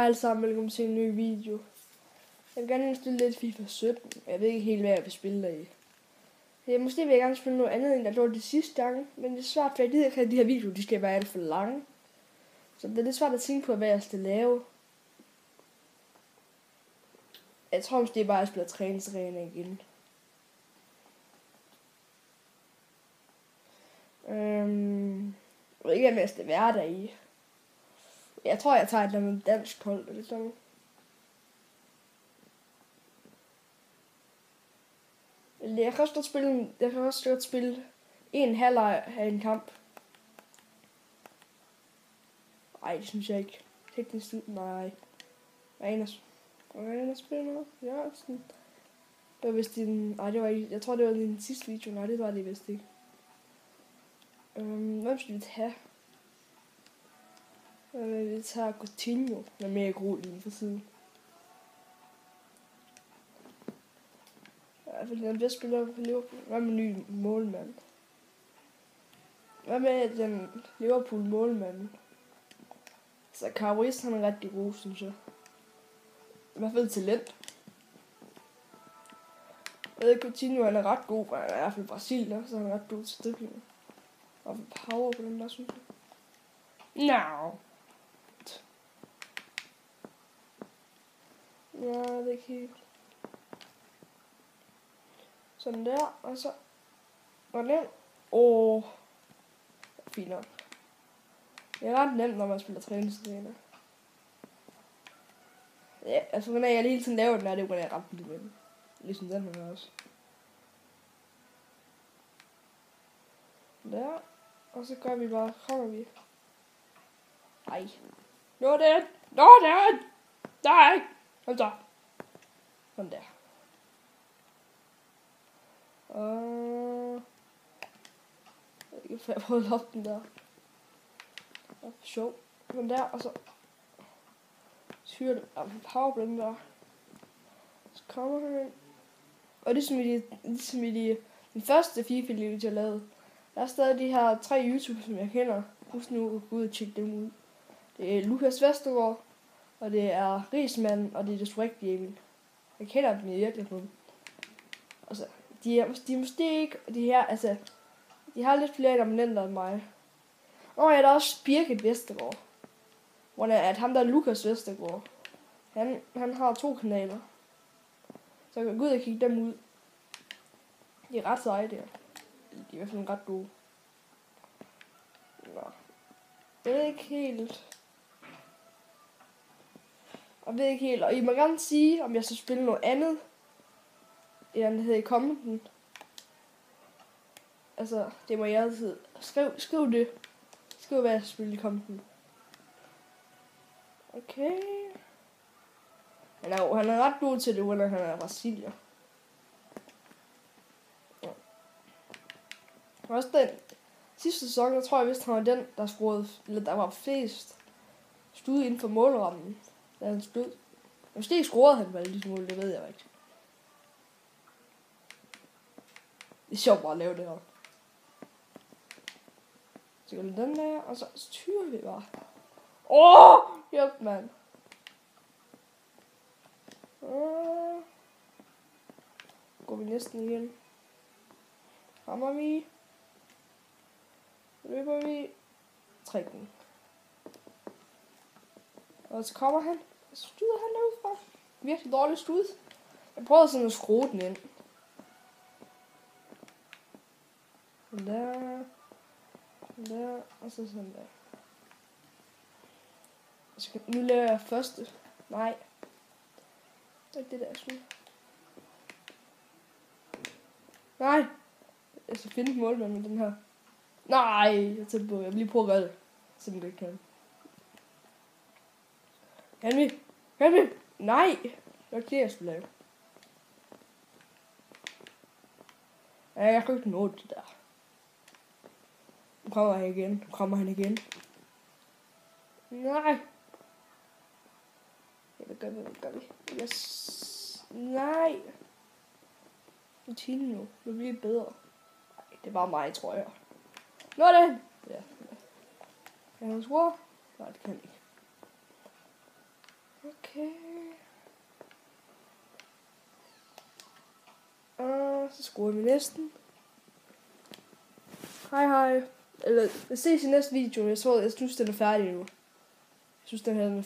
Alle sammen, velkommen til en ny video. Jeg vil gerne indstille lidt FIFA 17. Jeg ved ikke helt, hvad jeg vil spille der i. Måske vil jeg gerne spille noget andet, end jeg gjorde de sidste gange. Men det er svært, for jeg gider ikke, at de her videoer de skal være alt for lange. Så det er lidt svært at tænke på, hvad jeg skal lave. Jeg tror måske bare, at jeg spiller træningsarena igen. Jeg ved ikke, om jeg skal være der i. Jeg tror, jeg tager et eller andet dansk hold eller sådan. Jeg kan også godt spille en halvleg af en kamp. Ej, det synes jeg ikke. Teknisk ud, nej. Hvad er en at spille noget? Ja, sådan. Det var vist din... Nej, det var ikke... Jeg tror, det var din sidste video. Nej, det var det vist ikke. Hvem skal vi tage? Vi tager Coutinho. Han er mere god lige for siden. Ja, fordi den bedste spiller på Liverpool. Hvad med ny målmand? Hvad med den Liverpool målmand? Så Carlos, han er rigtig god, synes jeg. I hvert fald talent. Jeg ved, Coutinho, han er ret god, for han er i hvert fald brasilianer, så han er ret god til driblinger. Og power på den der, synes jeg. No. Ja, det er ikke helt. Sådan der, og så... Og den... Fint nok. Det er ret nemt, når man spiller træningsarena. Ja, altså når jeg hele tiden laver den her, det er jeg ret vild med den. Ligesom den her også. Der. Og så gør vi bare, kommer vi. Ej. Nå den! Nej! Hold da. Sådan der. Jeg ved ikke, jeg prøver at loppe den der. Sjov. Den der, og så syrer det power på den der. Så kommer han ind. Og ligesom i den første FIFA-video, jeg lavede. Der er stadig de her 3 YouTubere, som jeg kender. Husk nu at gå ud og tjekke dem ud. Det er Lukas Vestergaard, og det er Riesmann, og det er Destruct Gaming. Jeg kender dem i virkeligheden. Altså, de er måske ikke, de her, altså, de har lidt flere abonnenter end mig. Og jeg er der også Birgit Vestergaard. Hvor det er, at ham der er Lukas Vestergaard. Han har 2 kanaler. Så jeg kan gå ud og kigge dem ud. De er ret seje der. De er i hvert fald ret gode. Nå. Jeg ved ikke helt. Og I må gerne sige, om jeg skal spille noget andet. End det hedder i kommenten. Altså, det må jeg altid. Skriv det. Skriv, hvad jeg skal spille i kommenten. Okay. Han er ret god til det, når han er brasilianer. Ja. Også den sidste sæson, der tror jeg vist, han var den, der scorede, eller der var flest skud inden for målrammen, da han stod. Måske scorede han vel de mål, det ved jeg ikke. Det er sjovt bare at lave det her. Så gør vi den der, og så styrer vi bare. Hjælp, mand. Går vi næsten igen. Rammer vi. Løber vi. Træk den. Og så kommer han. Så styrer han derudfra. Virkelig dårligt stud. Jeg prøver sådan at skrue den ind. Sådan der. Sådan der. Og så sådan der. Nu laver jeg første. Nej. Det er det der skud. Nej. Jeg skal finde et målmand med den her. Nej. Jeg tænker på. Jeg bliver på at gøre det. Simpelthen ikke kan. Kan vi? Nej. Det var ikke det, jeg skulle lave. Ja, jeg kan ikke nå det der. Nu kommer han igen. Nej. Hvad gør vi? Yes. Nej. Coutinho. Det bliver bedre. Nej, det var mig, tror jeg. Nå det. Ja. Kan han score? Nej, det kan han ikke. Okay. Og så skruer vi næsten. Hej. Eller, vi ses i næste video. Jeg synes, den er færdig nu. Jeg synes, den her